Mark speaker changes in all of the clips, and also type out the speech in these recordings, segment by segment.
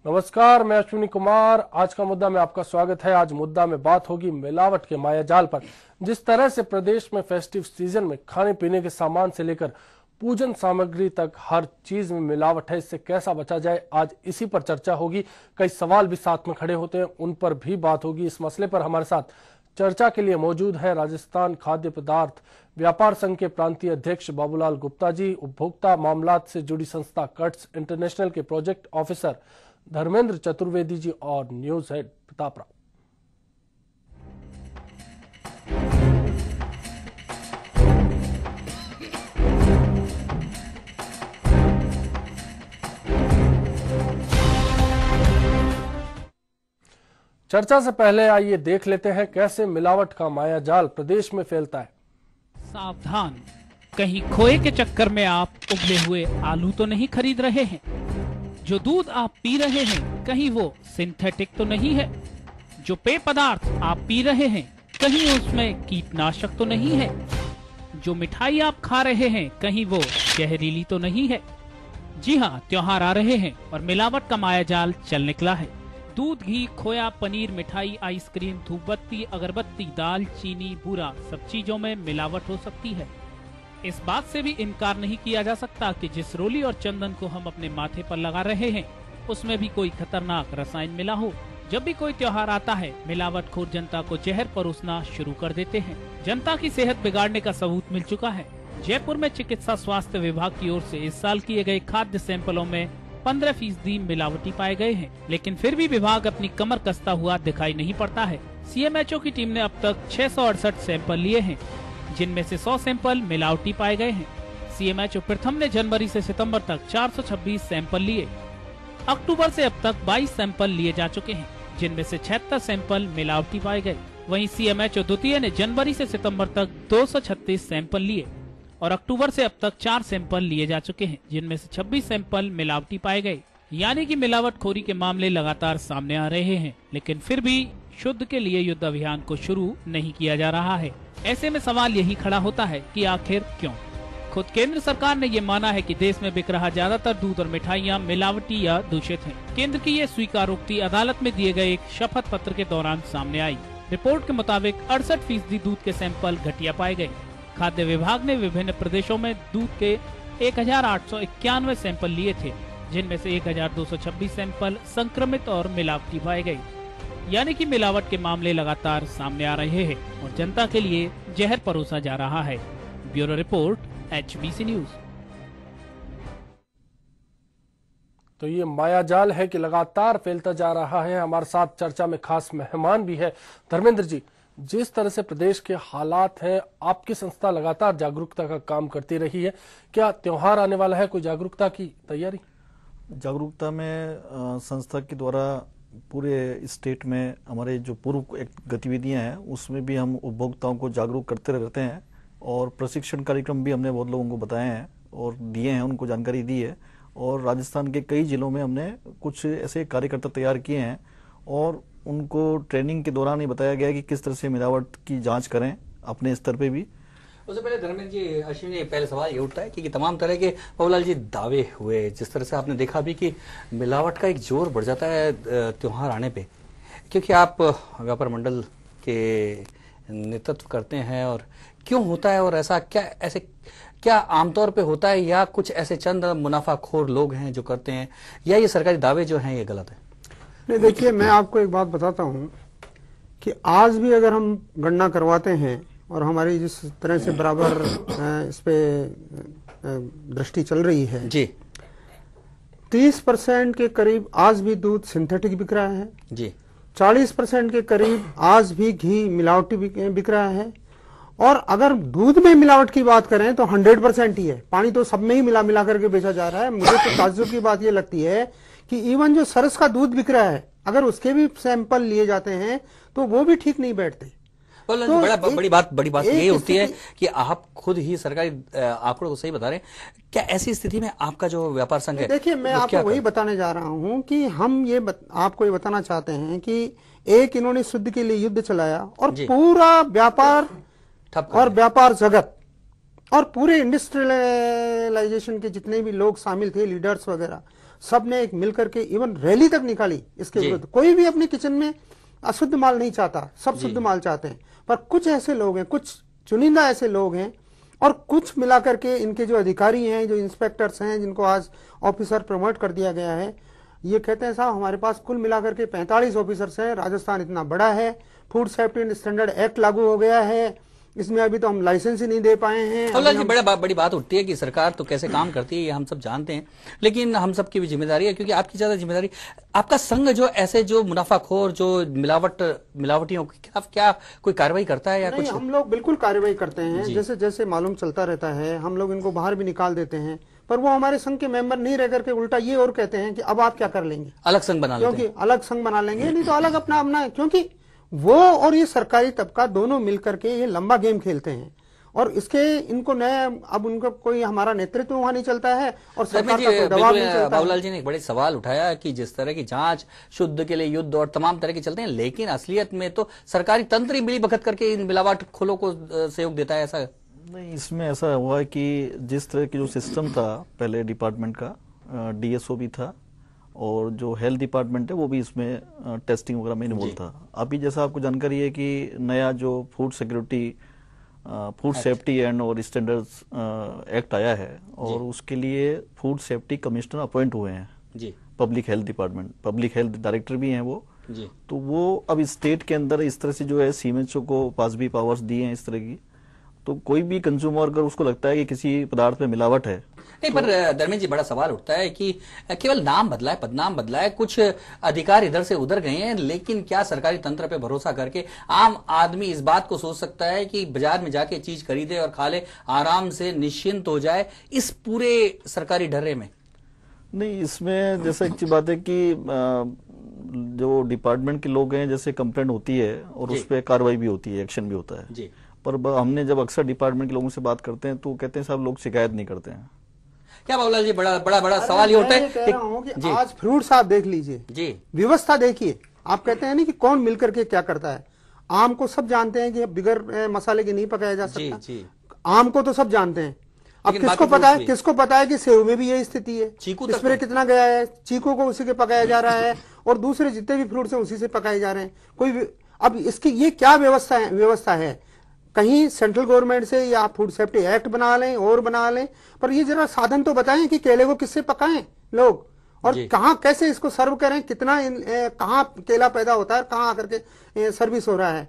Speaker 1: नमस्कार, मैं अश्विनी कुमार। आज का मुद्दा में आपका स्वागत है। आज मुद्दा में बात होगी मिलावट के मायाजाल पर। जिस तरह से प्रदेश में फेस्टिव सीजन में खाने पीने के सामान से लेकर पूजन सामग्री तक हर चीज में मिलावट है, इससे कैसा बचा जाए, आज इसी पर चर्चा होगी। कई सवाल भी साथ में खड़े होते हैं, उन पर भी बात होगी। इस मसले पर हमारे साथ चर्चा के लिए मौजूद है राजस्थान खाद्य पदार्थ व्यापार संघ के प्रांतीय अध्यक्ष बाबूलाल गुप्ता जी, उपभोक्ता मामलात से जुड़ी संस्था कट्स इंटरनेशनल के प्रोजेक्ट ऑफिसर धर्मेंद्र चतुर्वेदी जी और न्यूज हेड प्रताप राव। चर्चा से पहले आइए देख लेते हैं कैसे मिलावट का मायाजाल प्रदेश में फैलता है।
Speaker 2: सावधान, कहीं खोए के चक्कर में आप उबले हुए आलू तो नहीं खरीद रहे हैं। जो दूध आप पी रहे हैं कहीं वो सिंथेटिक तो नहीं है। जो पेय पदार्थ आप पी रहे हैं कहीं उसमें कीटनाशक तो नहीं है। जो मिठाई आप खा रहे हैं कहीं वो जहरीली तो नहीं है। जी हाँ, त्योहार आ रहे हैं और मिलावट का मायाजाल चल निकला है। दूध, घी, खोया, पनीर, मिठाई, आइसक्रीम, धूपबत्ती, अगरबत्ती, दाल, चीनी, बूरा, सब चीजों में मिलावट हो सकती है। इस बात से भी इनकार नहीं किया जा सकता कि जिस रोली और चंदन को हम अपने माथे पर लगा रहे हैं उसमें भी कोई खतरनाक रसायन मिला हो। जब भी कोई त्योहार आता है, मिलावटखोर जनता को जहर परोसना शुरू कर देते हैं। जनता की सेहत बिगाड़ने का सबूत मिल चुका है। जयपुर में चिकित्सा स्वास्थ्य विभाग की ओर से इस साल किए गए खाद्य सैंपलों में 15% मिलावटी पाए गए हैं, लेकिन फिर भी विभाग अपनी कमर कसता हुआ दिखाई नहीं पड़ता है। CMHO की टीम ने अब तक 668 सैंपल लिए हैं, जिनमें से 100 सैंपल मिलावटी पाए गए हैं। CMHO प्रथम ने जनवरी से सितंबर तक 426 सैंपल लिए। अक्टूबर से अब तक 22 सैंपल लिए जा चुके हैं, जिनमें से 76 सैंपल मिलावटी पाए गए। वहीं CMHO द्वितीय ने जनवरी से सितंबर तक 236 सैंपल लिए और अक्टूबर से अब तक 4 सैंपल लिए जा चुके हैं, जिनमें से 26 सैंपल मिलावटी पाए गए। यानी कि मिलावटखोरी के मामले लगातार सामने आ रहे हैं, लेकिन फिर भी शुद्ध के लिए युद्ध अभियान को शुरू नहीं किया जा रहा है। ऐसे में सवाल यही खड़ा होता है कि आखिर क्यों? खुद केंद्र सरकार ने ये माना है कि देश में बिक रहा ज्यादातर दूध और मिठाइयाँ मिलावटी या दूषित हैं। केंद्र की ये स्वीकारोक्ति अदालत में दिए गए एक शपथ पत्र के दौरान सामने आई। रिपोर्ट के मुताबिक 68% दूध के सैंपल घटिया पाए गए। खाद्य विभाग ने विभिन्न प्रदेशों में दूध के 1891 सैंपल लिए थे, जिनमें से 1226 सैंपल संक्रमित और मिलावटी पाए गए। यानी कि मिलावट के मामले लगातार सामने आ रहे हैं और जनता के लिए जहर परोसा जा रहा है। Bureau report, HBC news.
Speaker 1: तो ये मायाजाल है कि लगातार फैलता जा रहा है। हमारे साथ चर्चा में खास मेहमान भी है। धर्मेंद्र जी, जिस तरह से प्रदेश के हालात हैं, आपकी संस्था लगातार जागरूकता का काम करती रही है। क्या त्योहार आने वाला है, कोई जागरूकता की तैयारी?
Speaker 3: जागरूकता में संस्था के द्वारा पूरे स्टेट में हमारे जो पूर्व गतिविधियां हैं उसमें भी हम उपभोक्ताओं को जागरूक करते रहते हैं और प्रशिक्षण कार्यक्रम भी हमने बहुत लोगों को बताए हैं और दिए हैं, उनको जानकारी दी है। और राजस्थान के कई जिलों में हमने कुछ ऐसे कार्यकर्ता तैयार किए हैं और उनको ट्रेनिंग के दौरान ही बताया गया कि किस तरह से मिलावट की जांच करें अपने स्तर पे भी।
Speaker 4: उससे पहले धर्मेंद्र जी, अश्विनी, पहले सवाल ये उठता है कि तमाम तरह के बाबूलाल जी दावे हुए, जिस तरह से आपने देखा भी कि मिलावट का एक जोर बढ़ जाता है त्योहार आने पे, क्योंकि आप व्यापार मंडल के नेतृत्व करते हैं। और क्यों होता है और ऐसा क्या आमतौर पे होता है, या कुछ ऐसे चंद मुनाफाखोर लोग हैं जो करते हैं, या ये सरकारी दावे जो हैं ये गलत है?
Speaker 5: नहीं, देखिए, मैं आपको एक बात बताता हूँ कि आज भी अगर हम गणना करवाते हैं और हमारी जिस तरह से बराबर इस पे दृष्टि चल रही है जी, 30% के करीब आज भी दूध सिंथेटिक बिक रहा है जी। 40% के करीब आज भी घी मिलावटी बिक रहा है। और अगर दूध में मिलावट की बात करें तो 100% ही है। पानी तो सब में ही मिला करके बेचा जा रहा है। मुझे तो ताज्जुब की बात ये लगती है कि इवन जो सरस का दूध बिक रहा है, अगर उसके भी सैंपल लिए जाते हैं तो वो भी ठीक नहीं बैठते।
Speaker 4: तो बड़ी बात ये होती है कि आप खुद ही सरकारी आंकड़ों को सही बता रहे हैं। क्या ऐसी स्थिति में आपका जो व्यापार संघ है?
Speaker 5: देखिए, मैं आपको वही बताने जा रहा हूं कि हम आपको ये बताना चाहते हैं कि एक इन्होंने शुद्ध के लिए युद्ध चलाया और पूरा व्यापार और व्यापार जगत और पूरे इंडस्ट्रियलाइजेशन के जितने भी लोग शामिल थे, लीडर्स वगैरह, सब ने एक मिलकर के इवन रैली तक निकाली इसके विरुद्ध। कोई भी अपने किचन में अशुद्ध माल नहीं चाहता, सब शुद्ध माल चाहते हैं। पर कुछ ऐसे लोग हैं, कुछ चुनिंदा ऐसे लोग हैं, और कुछ मिलाकर के इनके जो अधिकारी हैं, जो इंस्पेक्टर्स हैं, जिनको आज ऑफिसर प्रमोट कर दिया गया है, ये कहते हैं साहब हमारे पास कुल मिलाकर के 45 ऑफिसर्स हैं, राजस्थान इतना बड़ा है, food safety and standard act लागू हो गया है, इसमें अभी तो हम लाइसेंस ही नहीं दे पाए हैं।
Speaker 4: जी, बड़ी बात उठती है कि सरकार तो कैसे काम करती है, ये हम सब जानते हैं, लेकिन हम सबकी भी जिम्मेदारी है, क्योंकि आपकी ज्यादा जिम्मेदारी, आपका संघ जो ऐसे जो मुनाफाखोर, जो मिलावटियों के खिलाफ क्या कोई कार्रवाई करता है या कुछ?
Speaker 5: हम लोग बिल्कुल कार्रवाई करते हैं, जैसे जैसे मालूम चलता रहता है, हम लोग इनको बाहर भी निकाल देते हैं, पर वो हमारे संघ के मेंबर नहीं रह करके उल्टा ये और कहते हैं कि अब आप क्या कर लेंगे,
Speaker 4: अलग संघ बना लेंगे,
Speaker 5: क्योंकि अलग संघ बना लेंगे, नहीं तो अलग अपना, क्योंकि वो और ये सरकारी तबका दोनों मिलकर के ये लंबा गेम खेलते हैं, और इसके इनको नया, अब उनको कोई हमारा नेतृत्व वहां नहीं चलता है और सरकार का कोई दबाव नहीं चलता।
Speaker 4: बाबूलाल जी ने एक बड़े सवाल उठाया कि जिस तरह की जांच, शुद्ध के लिए युद्ध और तमाम तरह के चलते हैं, लेकिन असलियत में तो सरकारी तंत्र ही मिली भगत करके इन मिलावटखोरों को सहयोग देता है, ऐसा
Speaker 3: नहीं? इसमें ऐसा हुआ कि जिस तरह की जो सिस्टम था पहले डिपार्टमेंट का, डीएसओ भी था और जो हेल्थ डिपार्टमेंट है वो भी इसमें टेस्टिंग वगैरह में इन्वॉल्व था। अभी जैसा आपको जानकारी है कि नया जो food security, food safety and और स्टैंडर्ड्स एक्ट आया है, और उसके लिए फूड सेफ्टी कमिश्नर अपॉइंट हुए हैं जी, public health department, public health director भी हैं वो जी। तो वो अब स्टेट के अंदर इस तरह से जो है सीएमएचओ को पास भी पावर्स दिए हैं इस तरह की, तो कोई भी कंज्यूमर अगर उसको लगता है कि किसी पदार्थ में मिलावट है,
Speaker 4: नहीं, पर धर्मेंद्र जी बड़ा सवाल उठता है कि केवल नाम बदला है, पदनाम बदला है, कुछ अधिकार इधर से उधर गए हैं, लेकिन क्या सरकारी तंत्र पे भरोसा करके आम आदमी इस बात को सोच सकता है कि बाजार में जाके चीज खरीदे और खा ले, आराम से निश्चिंत हो जाए इस पूरे सरकारी ढर्रे में?
Speaker 3: नहीं, इसमें जैसा एक चीज बात है कि जो डिपार्टमेंट के लोग हैं, जैसे कंप्लेंट होती है और उस पर कार्रवाई भी होती है, एक्शन भी होता है जी। पर हमने जब अक्सर डिपार्टमेंट के लोगों से बात करते हैं तो कहते हैं साहब लोग शिकायत नहीं करते हैं।
Speaker 4: क्या बाबूलाल जी, बड़ा सवाल ये होता है
Speaker 5: कि आज फ्रूट्स आप देख लीजिए जी, व्यवस्था देखिए, आप कहते हैं ना कि कौन मिलकर के क्या करता है। आम को सब जानते हैं कि बिगर मसाले के नहीं पकाया जा सकता जी। आम को तो सब जानते हैं, अब किसको पता है कि सेव में भी यही स्थिति है, स्प्रे कितना गया है, चीकू को उसी के पकाया जा रहा है और दूसरे जितने भी फ्रूट्स हैं उसी से पकाए जा रहे हैं। कोई अब इसकी ये क्या व्यवस्था है? कहीं सेंट्रल गवर्नमेंट से या फूड सेफ्टी एक्ट बना लें और बना लें, पर ये जरा साधन तो बताएं कि केले को किससे पकाएं लोग, और कहां कैसे इसको सर्व करें, कितना कहां केला पैदा होता है, कहां आकर के सर्विस हो रहा है।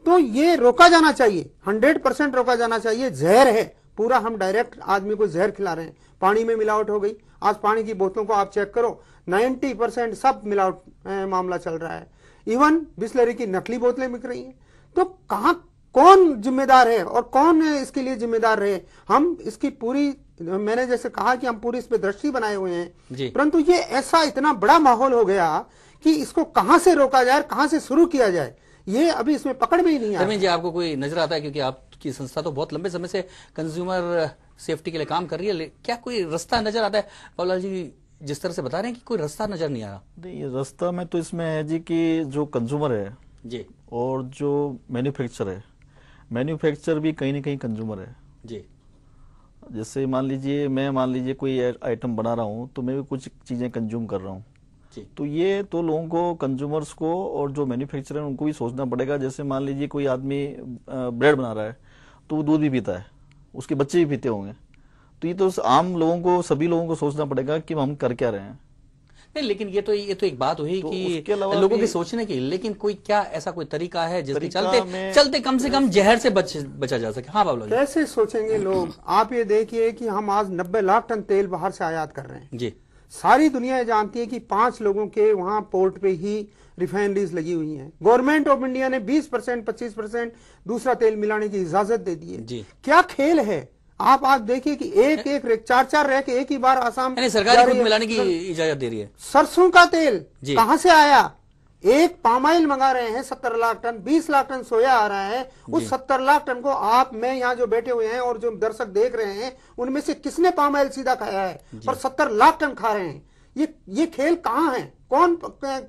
Speaker 5: तो ये रोका जाना चाहिए, 100% रोका जाना चाहिए। जहर है पूरा, हम डायरेक्ट आदमी को जहर खिला रहे हैं। पानी में मिलावट हो गई, आज पानी की बोतलों को आप चेक करो, 90% सब मिलावट मामला चल रहा है। इवन बिस्लरी की नकली बोतलें बिक रही हैं। तो कहां कौन जिम्मेदार है और कौन इसके लिए जिम्मेदार रहे? हम इसकी पूरी, मैंने जैसे कहा कि हम पूरी इस पे दृष्टि बनाए हुए हैं, परंतु ये ऐसा इतना बड़ा माहौल हो गया कि इसको कहां से रोका जाए, कहां से शुरू किया जाए, ये अभी इसमें पकड़ में ही नहीं आया।
Speaker 4: जी, आपको कोई नजर आता है, क्योंकि आपकी संस्था तो बहुत लंबे समय से कंज्यूमर सेफ्टी के लिए काम कर रही है, क्या कोई रास्ता नजर आता है? बाबूलाल जी जिस तरह से बता रहे हैं कि कोई रास्ता नजर नहीं आ रहा।
Speaker 3: नहीं, रास्ता में तो इसमें है जी कि जो कंज्यूमर है जी और जो मैन्युफैक्चर है, मैन्युफैक्चर भी कहीं ना कहीं कंज्यूमर है जी। जैसे मान लीजिए कोई आइटम बना रहा हूँ तो मैं भी कुछ चीजें कंज्यूम कर रहा हूँ, तो ये तो लोगों को, कंज्यूमर्स को और जो मैन्युफैक्चरर है उनको भी सोचना पड़ेगा। जैसे मान लीजिए कोई आदमी ब्रेड बना रहा है तो वो दूध भी पीता है, उसके बच्चे भी पीते होंगे, तो ये तो आम लोगों को, सभी लोगों को सोचना पड़ेगा कि हम कर क्या रहे हैं।
Speaker 4: नहीं, लेकिन ये तो एक बात हुई तो कि लोगों के सोचने की, लेकिन कोई क्या ऐसा कोई तरीका है जिसके चलते कम से कम जहर से बचा जा सके? हाँ बाबूलाल,
Speaker 5: कैसे सोचेंगे लोग? आप ये देखिए कि हम आज 90 लाख टन तेल बाहर से आयात कर रहे हैं जी। सारी दुनिया जानती है कि 5 लोगों के वहां पोर्ट पे ही रिफाइनरीज लगी हुई हैं। गवर्नमेंट ऑफ इंडिया ने 20%, 25% दूसरा तेल मिलाने की इजाजत दे दी है। क्या खेल है? आप देखिए कि एक 4 रैक एक ही बार आसाम
Speaker 4: सरकार खुद मिलाने की इजाजत दे रही है।
Speaker 5: सरसों का तेल कहां से आया? एक पाम ऑयल मंगा रहे हैं 70 लाख टन, 20 लाख टन सोया आ रहा है। उस 70 लाख टन को आप, मैं यहाँ जो बैठे हुए हैं और जो दर्शक देख रहे हैं, उनमें से किसने पाम ऑयल सीधा खाया है? और 70 लाख टन खा रहे हैं। ये खेल कहाँ है? कौन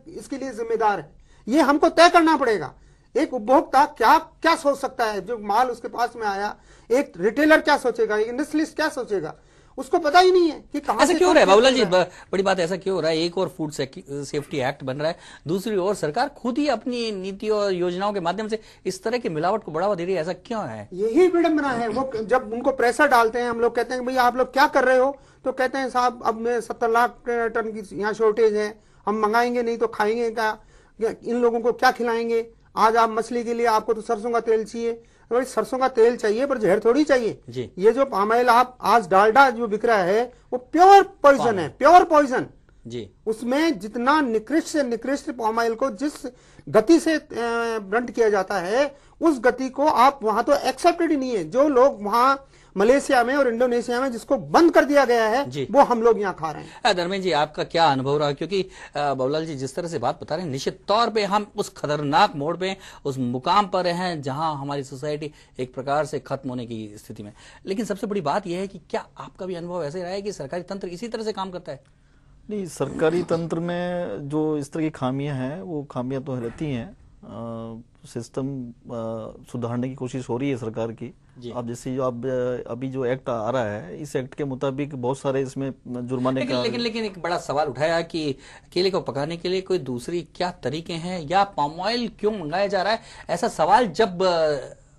Speaker 5: इसके लिए जिम्मेदार है? ये हमको तय करना पड़ेगा। एक उपभोक्ता क्या क्या सोच सकता है? जो माल उसके पास में आया, एक रिटेलर क्या सोचेगा, एक इंडस्ट्रियलिस्ट क्या सोचेगा, उसको पता ही नहीं है कि कहां
Speaker 4: ऐसा
Speaker 5: से
Speaker 4: क्यों हो रहा है बाबूलाल जी? बड़ी बात ऐसा क्यों हो रहा है? एक और फूड सेफ्टी एक्ट बन रहा है, दूसरी ओर सरकार खुद ही अपनी नीतियों और योजनाओं के माध्यम से इस तरह की मिलावट को बढ़ावा दे रही है। ऐसा क्यों है?
Speaker 5: यही विडंबना है। वो जब उनको प्रेशर डालते हैं, हम लोग कहते हैं भैया आप लोग क्या कर रहे हो, तो कहते हैं साहब अब में 70 लाख टन की यहाँ शॉर्टेज है, हम मंगाएंगे नहीं तो खाएंगे क्या, इन लोगों को क्या खिलाएंगे? आज आप मछली के लिए आपको तो सरसों का तेल चाहिए, तो भाई सरसों का तेल चाहिए पर जहर थोड़ी चाहिए
Speaker 4: जी।
Speaker 5: ये जो पाम ऑयल आप आज डालडा जो बिक रहा है वो प्योर पॉइजन है, प्योर पॉइजन
Speaker 4: जी।
Speaker 5: उसमें जितना निकृष्ट से निकृष्ट पाम ऑयल को जिस गति से ब्रंट किया जाता है, उस गति को आप वहां तो एक्सेप्टेड ही नहीं है। जो लोग वहां मलेशिया में और इंडोनेशिया में जिसको बंद कर दिया गया है, वो हम लोग यहाँ खा रहे हैं।
Speaker 4: धर्मेंद्र जी, आपका क्या अनुभव रहा? क्योंकि बाबूलाल जी जिस तरह से बात बता रहे हैं, निश्चित तौर पे हम उस खतरनाक मोड़ पे, उस मुकाम पर हैं जहां हमारी सोसाइटी एक प्रकार से खत्म होने की स्थिति में। लेकिन सबसे बड़ी बात यह है कि क्या आपका भी अनुभव ऐसे रहा है कि सरकारी तंत्र इसी तरह से काम करता है?
Speaker 3: नहीं, सरकारी तंत्र में जो इस तरह की खामियां हैं वो खामियां तो रहती हैं। सिस्टम सुधारने की कोशिश हो रही है सरकार की। अब जैसे जो अब अभी जो एक्ट आ रहा है, इस एक्ट के मुताबिक बहुत सारे इसमें जुर्माने का
Speaker 4: लेकिन एक बड़ा सवाल उठाया कि केले को पकाने के लिए कोई दूसरी क्या तरीके हैं, या पाम ऑयल क्यों मंगाया जा रहा है? ऐसा सवाल जब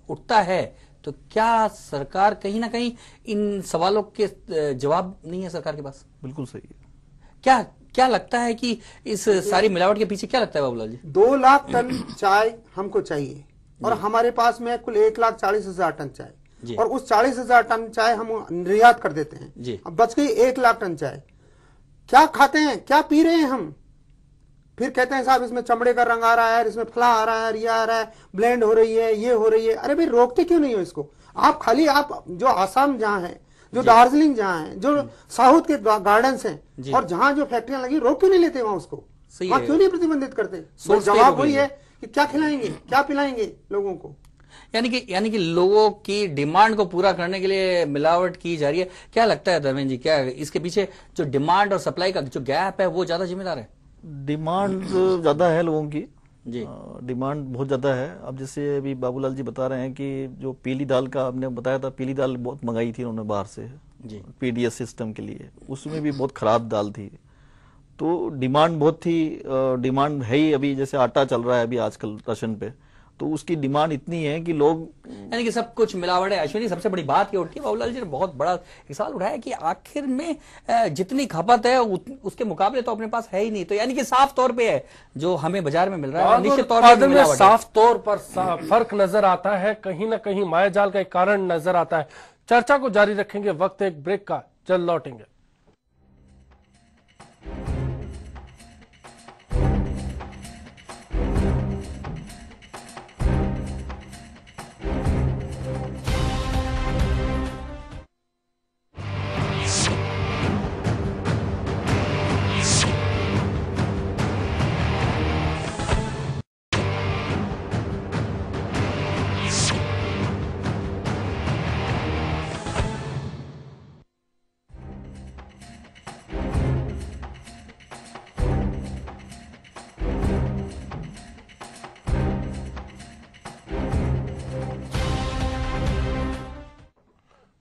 Speaker 4: उठता है तो क्या सरकार कहीं ना कहीं इन सवालों के जवाब नहीं है सरकार के पास?
Speaker 3: बिल्कुल सही है।
Speaker 4: क्या लगता है कि इस सारी मिलावट के पीछे क्या लगता है बाबूलाल जी?
Speaker 5: 2 लाख टन चाय हमको चाहिए और हमारे पास में कुल 1,40,000 टन चाय, और उस 40,000 टन चाय हम निर्यात कर देते हैं। अब बच गई 1 लाख टन चाय। क्या खाते हैं, क्या पी रहे हैं हम? फिर कहते हैं साहब इसमें चमड़े का रंग आ रहा है, इसमें फला आ रहा है, ये आ रहा है, ब्लेंड हो रही है, ये हो रही है। अरे भाई रोकते क्यों नहीं हो इसको? आप खाली आप जो आसाम जहां है, जो दार्जिलिंग जहां है, जो साउथ के गार्डन्स हैं, और जहां जो फैक्ट्रियां लगी, रोक क्यों नहीं लेते वहां उसको? वहां क्यों नहीं प्रतिबंधित करते? जवाब वही है कि क्या खिलाएंगे, क्या पिलाएंगे लोगों को।
Speaker 4: यानी कि लोगों की डिमांड को पूरा करने के लिए मिलावट की जा रही है। क्या लगता है धर्मेंद्र जी, क्या इसके पीछे जो डिमांड और सप्लाई का जो गैप है वो ज्यादा जिम्मेदार है?
Speaker 3: डिमांड ज्यादा है लोगों की जी, डिमांड बहुत ज्यादा है। अब जैसे अभी बाबूलाल जी बता रहे हैं कि जो पीली दाल का आपने बताया था, पीली दाल बहुत मंगाई थी उन्होंने बाहर से जी, पीडीएस सिस्टम के लिए, उसमें भी बहुत खराब दाल थी। तो डिमांड बहुत थी, डिमांड है ही। अभी जैसे आटा चल रहा है अभी आजकल राशन पे, तो उसकी डिमांड इतनी है कि लोग,
Speaker 4: यानी कि सब कुछ मिलावट है। अश्विनी, सबसे बड़ी बात ये उठती है, बाबूलाल जी ने बहुत बड़ा एक सवाल उठाया कि आखिर में जितनी खपत है उसके मुकाबले तो अपने पास है ही नहीं। तो यानी कि साफ तौर पे है जो हमें बाजार में मिल रहा है, निश्चित तौर पर मिलावट है।
Speaker 1: साफ तौर पर फर्क नजर आता है, कहीं ना कहीं मायाजाल का एक कारण नजर आता है। चर्चा को जारी रखेंगे, वक्त एक ब्रेक का, जल्द लौटेंगे।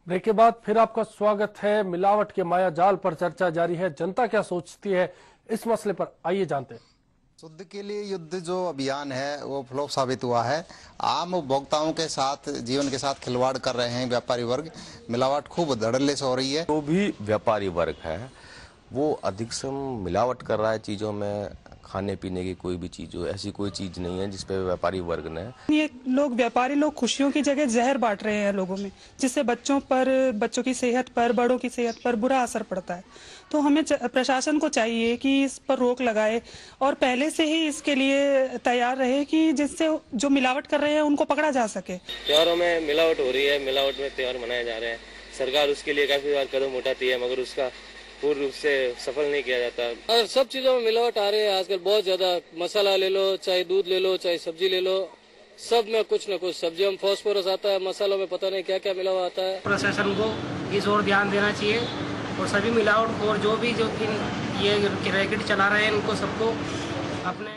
Speaker 1: ब्रेक के बाद फिर आपका स्वागत है। मिलावट के माया जाल पर चर्चा जारी है। जनता क्या सोचती है इस मसले पर, आइए जानते हैं।
Speaker 6: शुद्ध के लिए युद्ध जो अभियान है वो फ्लॉप साबित हुआ है। आम उपभोक्ताओं के साथ, जीवन के साथ खिलवाड़ कर रहे हैं व्यापारी वर्ग। मिलावट खूब धड़ल्ले से हो रही है।
Speaker 7: जो भी व्यापारी वर्ग है वो अधिकतम मिलावट कर रहा है चीजों में। खाने पीने की कोई भी चीज हो, ऐसी कोई चीज नहीं है जिसपे व्यापारी वर्ग ने,
Speaker 8: ये लोग व्यापारी लोग खुशियों की जगह जहर बांट रहे हैं लोगों में, जिससे बच्चों की सेहत पर, बड़ों की सेहत पर बुरा असर पड़ता है। तो हमें प्रशासन को चाहिए कि इस पर रोक लगाए और पहले से ही इसके लिए तैयार रहे कि जिससे जो मिलावट कर रहे हैं उनको पकड़ा जा सके।
Speaker 9: त्योहारों में मिलावट हो रही है, मिलावट में त्योहार मनाए जा रहे हैं। सरकार उसके लिए काफी बार कदम उठाती है मगर उसका पूर्ण रूप से सफल नहीं किया जाता। और सब चीजों में मिलावट आ रही है आजकल बहुत ज्यादा। मसाला ले लो, चाहे दूध ले लो, चाहे सब्जी ले लो, सब में कुछ न कुछ। सब्जियों में फास्फोरस आता है, मसालों में पता नहीं क्या क्या मिला हुआ आता है।
Speaker 10: प्रशासन को इस ओर ध्यान देना चाहिए और सभी मिलावट और जो भी ये रैकेट चला रहे हैं उनको सबको अपने।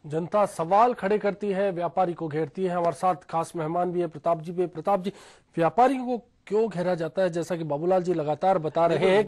Speaker 1: जनता सवाल खड़े करती है, व्यापारी को घेरती है। हमारे साथ खास मेहमान भी है, प्रताप जी भी। प्रताप जी, व्यापारियों को क्यों घेरा जाता है? जैसा कि बाबूलाल जी लगातार बता रहे हैं